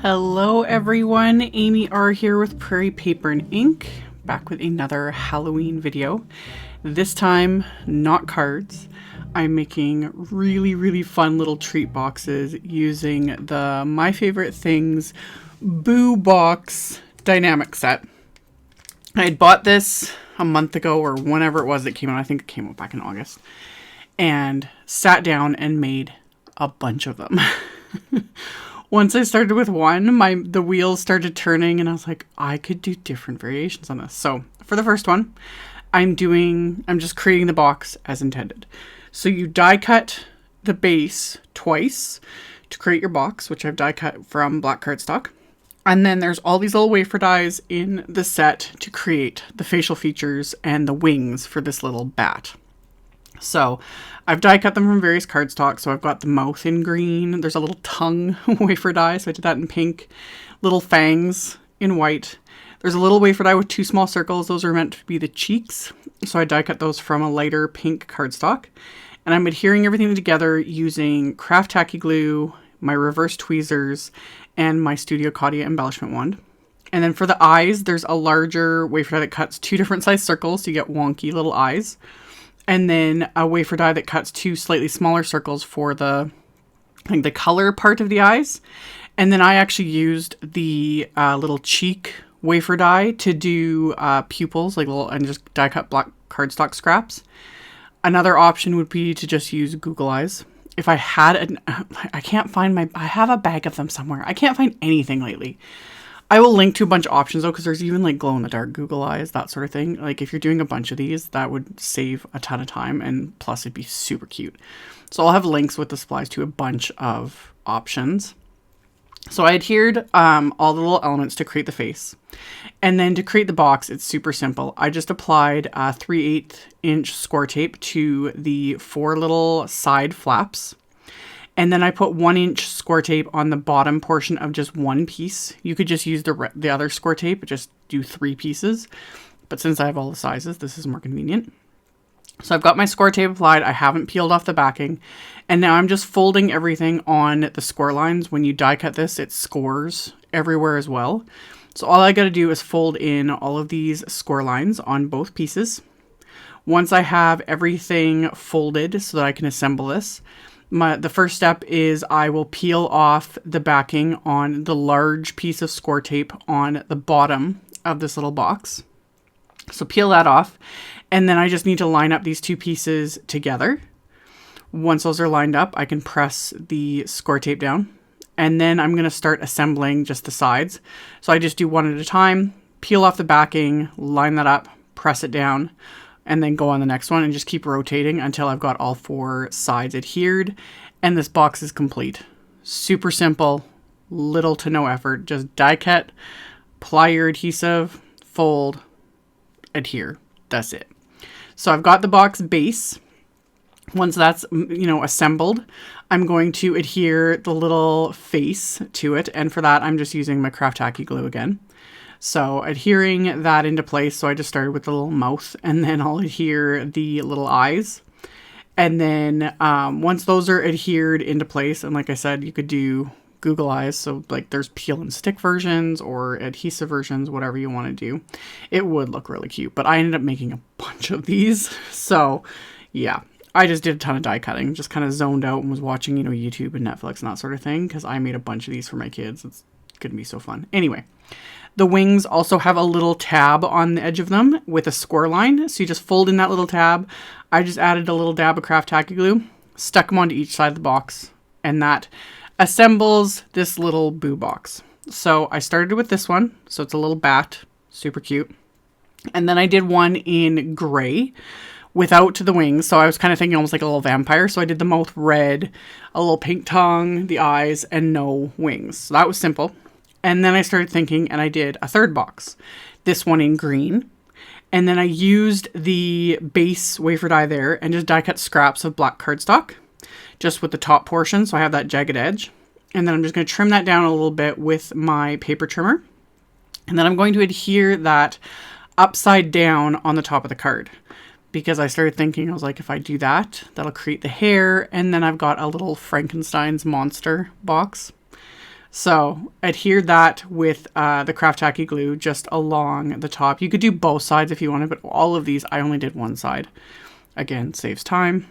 Hello everyone, AmyR here with Prairie Paper and Ink, back with another Halloween video. This time, not cards. I'm making really fun little treat boxes using the My Favorite Things Boo Box dynamic set. I had bought this a month ago or whenever it was that came out. I think it came out back in August. And sat down and made a bunch of them. Once I started with one, the wheels started turning and I was like, I could do different variations on this. So for the first one, I'm just creating the box as intended. So you die cut the base twice to create your box, which I've die cut from black cardstock. And then there's all these little wafer dies in the set to create the facial features and the wings for this little bat. So I've die cut them from various cardstock. So I've got the mouth in green. There's a little tongue wafer die. So I did that in pink. Little fangs in white. There's a little wafer die with two small circles. Those are meant to be the cheeks. So I die cut those from a lighter pink cardstock. And I'm adhering everything together using craft tacky glue, my reverse tweezers, and my Studio Katia embellishment wand. And then for the eyes, there's a larger wafer die that cuts two different size circles. So you get wonky little eyes. And then a wafer die that cuts two slightly smaller circles for the color part of the eyes. And then I actually used the little cheek wafer die to do pupils, and just die cut black cardstock scraps. Another option would be to just use Google eyes. If I had I have a bag of them somewhere. I can't find anything lately. I will link to a bunch of options though, because there's even like glow in the dark Google eyes, that sort of thing. Like if you're doing a bunch of these, that would save a ton of time, and plus it'd be super cute. So I'll have links with the supplies to a bunch of options. So I adhered all the little elements to create the face. And then to create the box, it's super simple. I just applied 3/8 inch Scor-Tape to the 4 little side flaps. And then I put 1 inch Scor-Tape on the bottom portion of just one piece. You could just use the other Scor-Tape, just do 3 pieces. But since I have all the sizes, this is more convenient. So I've got my Scor-Tape applied. I haven't peeled off the backing. And now I'm just folding everything on the score lines. When you die cut this, it scores everywhere as well. So all I got to do is fold in all of these score lines on both pieces. Once I have everything folded so that I can assemble this, the first step is I will peel off the backing on the large piece of Scor-Tape on the bottom of this little box. So peel that off, and then I just need to line up these two pieces together. Once those are lined up, I can press the Scor-Tape down, and then I'm going to start assembling just the sides. So I just do one at a time, peel off the backing, line that up, press it down, and then go on the next one and just keep rotating until I've got all 4 sides adhered, and this box is complete. Super simple, little to no effort. Just die cut, apply your adhesive, fold, adhere. That's it. So I've got the box base. Once that's, assembled, I'm going to adhere the little face to it, and for that I'm just using my craft tacky glue again. So adhering that into place, so I just started with the little mouth, and then I'll adhere the little eyes. And then once those are adhered into place, and like I said, you could do Google eyes, so like there's peel and stick versions or adhesive versions, whatever you want to do. It would look really cute, but I ended up making a bunch of these. So yeah, I just did a ton of die cutting, just kind of zoned out and was watching, YouTube and Netflix and that sort of thing, because I made a bunch of these for my kids. It's going to be so fun. Anyway. The wings also have a little tab on the edge of them with a score line. So you just fold in that little tab. I just added a little dab of craft tacky glue, stuck them onto each side of the box, and that assembles this little boo box. So I started with this one. So it's a little bat, super cute. And then I did one in gray without the wings. So I was kind of thinking almost like a little vampire. So I did the mouth red, a little pink tongue, the eyes, and no wings. So that was simple. And then I started thinking, and I did a third box, this one in green. And then I used the base wafer die there and just die cut scraps of black cardstock, just with the top portion. So I have that jagged edge. And then I'm just going to trim that down a little bit with my paper trimmer. And then I'm going to adhere that upside down on the top of the card. Because I started thinking, I was like, if I do that, that'll create the hair. And then I've got a little Frankenstein's monster box. So adhered that with the Craft Tacky glue just along the top. You could do both sides if you wanted, but all of these, I only did one side. Again, saves time.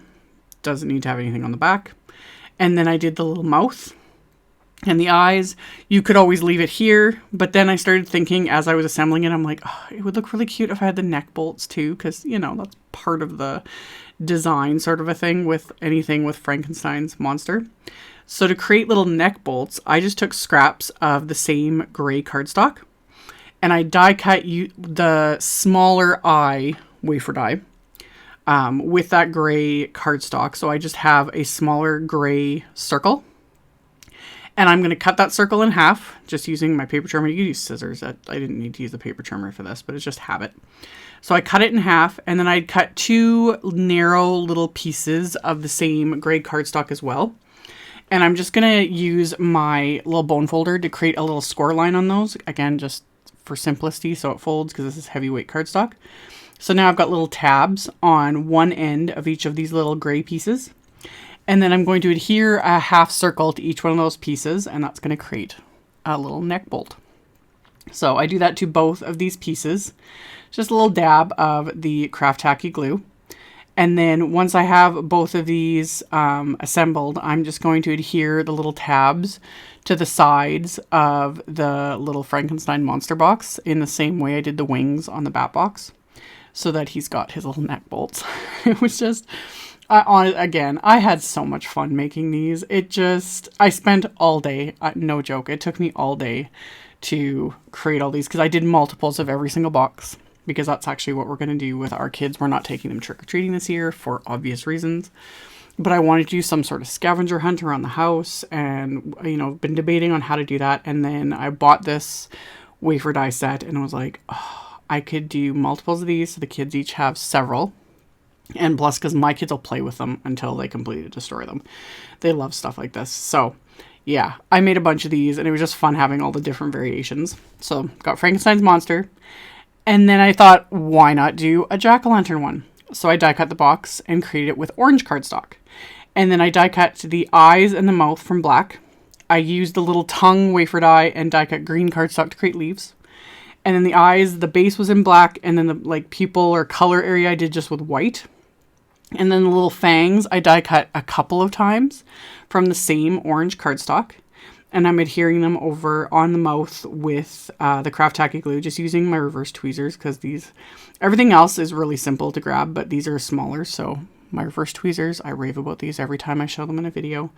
Doesn't need to have anything on the back. And then I did the little mouth and the eyes. You could always leave it here, but then I started thinking as I was assembling it, I'm like, oh, it would look really cute if I had the neck bolts too, because, you know, that's part of the design sort of a thing with anything with Frankenstein's monster. So to create little neck bolts, I just took scraps of the same gray cardstock and I die cut the smaller eye wafer die with that gray cardstock. So I just have a smaller gray circle and I'm going to cut that circle in half just using my paper trimmer. You can use scissors. I didn't need to use the paper trimmer for this, but it's just habit. So I cut it in half and then I cut 2 narrow little pieces of the same gray cardstock as well. And I'm just going to use my little bone folder to create a little score line on those. Again, just for simplicity, so it folds because this is heavyweight cardstock. So now I've got little tabs on one end of each of these little gray pieces. And then I'm going to adhere a half circle to each one of those pieces, and that's going to create a little neck bolt. So I do that to both of these pieces. Just a little dab of the Craft Tacky glue. And then once I have both of these assembled, I'm just going to adhere the little tabs to the sides of the little Frankenstein monster box in the same way I did the wings on the bat box, so that he's got his little neck bolts. It was just, again, I had so much fun making these. I spent all day, no joke, it took me all day to create all these because I did multiples of every single box. Because that's actually what we're going to do with our kids. We're not taking them trick-or-treating this year for obvious reasons. But I wanted to do some sort of scavenger hunt around the house and, you know, been debating on how to do that. And then I bought this wafer die set and I was like, oh, I could do multiples of these so the kids each have several. And plus, because my kids will play with them until they completely destroy them. They love stuff like this. So, yeah, I made a bunch of these and it was just fun having all the different variations. So, got Frankenstein's monster. And then I thought, why not do a Jacko Lantern one? So I die cut the box and created it with orange cardstock. And then I die cut the eyes and the mouth from black. I used the little tongue wafer die and die cut green cardstock to create leaves. And then the eyes, the base was in black. And then the like pupil or color area I did just with white. And then the little fangs I die cut a couple of times from the same orange cardstock. And I'm adhering them over on the mouth with the Craft Tacky glue, just using my reverse tweezers because everything else is really simple to grab, but these are smaller. So my reverse tweezers, I rave about these every time I show them in a video.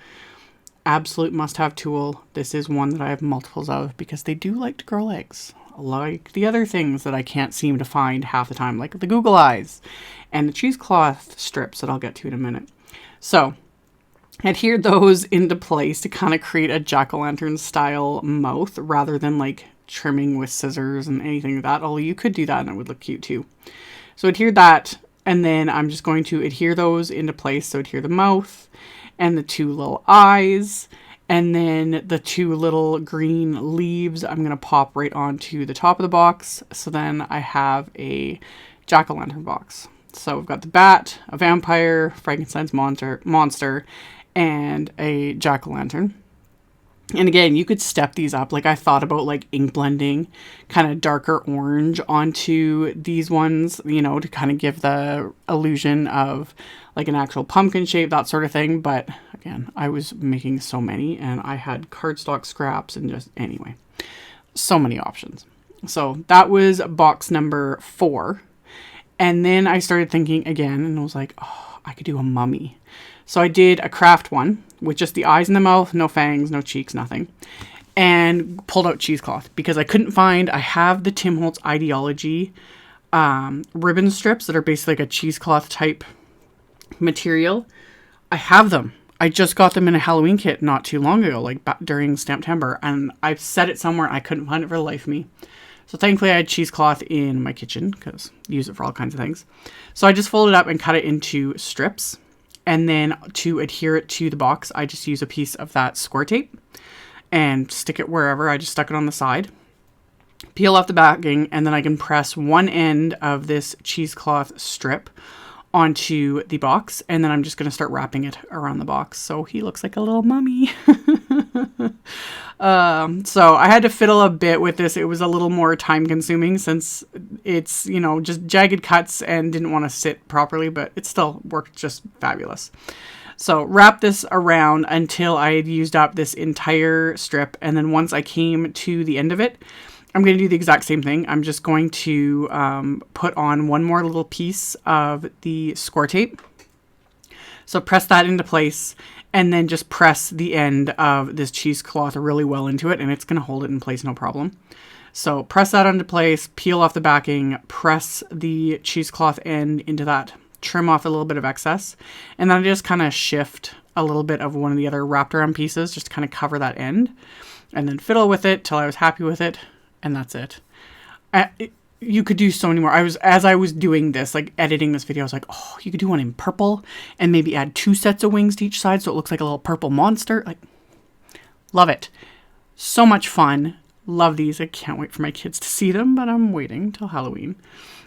Absolute must-have tool. This is one that I have multiples of because they do like to grow legs. Like the other things that I can't seem to find half the time, like the Google eyes and the cheesecloth strips that I'll get to in a minute. So adhere those into place to kind of create a jack-o'-lantern style mouth rather than like trimming with scissors and anything like that. Although you could do that and it would look cute too. So adhere that, and then I'm just going to adhere those into place. So adhere the mouth and the 2 little eyes, and then the 2 little green leaves I'm going to pop right onto the top of the box. So then I have a jack-o'-lantern box. So we've got the bat, a vampire, Frankenstein's monster, and a jack-o'-lantern. And again, you could step these up. Like I thought about like ink blending kind of darker orange onto these ones, you know, to kind of give the illusion of like an actual pumpkin shape, that sort of thing. But again, I was making so many and I had cardstock scraps and just anyway, so many options. So that was box number 4. And then I started thinking again and I was like, oh, I could do a mummy. So I did a craft one with just the eyes and the mouth, no fangs, no cheeks, nothing. And pulled out cheesecloth because I couldn't find, I have the Tim Holtz Idea-ology ribbon strips that are basically like a cheesecloth type material. I have them. I just got them in a Halloween kit not too long ago, like during Stamptember. And I've set it somewhere. I couldn't find it for the life of me. So thankfully I had cheesecloth in my kitchen because I use it for all kinds of things. So I just folded it up and cut it into strips. And then to adhere it to the box, I just use a piece of that Scor-Tape and stick it wherever. I just stuck it on the side. Peel off the backing, and then I can press one end of this cheesecloth strip onto the box, and then I'm just going to start wrapping it around the box so he looks like a little mummy. So I had to fiddle a bit with this. It was a little more time consuming since it's, you know, just jagged cuts and didn't want to sit properly, but it still worked just fabulous. So wrap this around until I had used up this entire strip, and then once I came to the end of it, I'm going to do the exact same thing. I'm just going to put on one more little piece of the Scor-Tape. So press that into place, and then just press the end of this cheesecloth really well into it, and it's going to hold it in place no problem. So press that into place, peel off the backing, press the cheesecloth end into that, trim off a little bit of excess, and then I just kind of shift a little bit of one of the other wrapped around pieces just to kind of cover that end, and then fiddle with it till I was happy with it. And that's it. You could do so many more. As I was doing this, like editing this video, I was like, oh, you could do one in purple and maybe add 2 sets of wings to each side so it looks like a little purple monster. Like, love it. So much fun. Love these. I can't wait for my kids to see them, but I'm waiting till Halloween.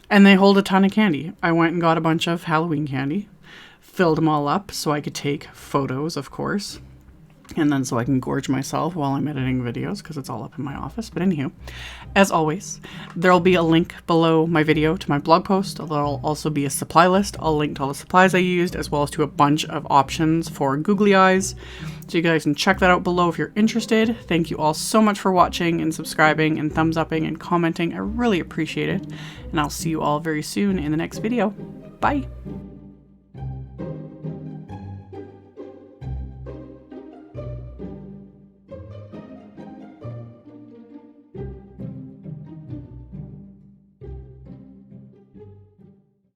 And they hold a ton of candy. I went and got a bunch of Halloween candy, filled them all up so I could take photos, of course. And then so I can gorge myself while I'm editing videos because it's all up in my office. But anywho, as always, there'll be a link below my video to my blog post. There'll also be a supply list. I'll link to all the supplies I used as well as to a bunch of options for googly eyes. So you guys can check that out below if you're interested. Thank you all so much for watching and subscribing and thumbs upping and commenting. I really appreciate it. And I'll see you all very soon in the next video. Bye!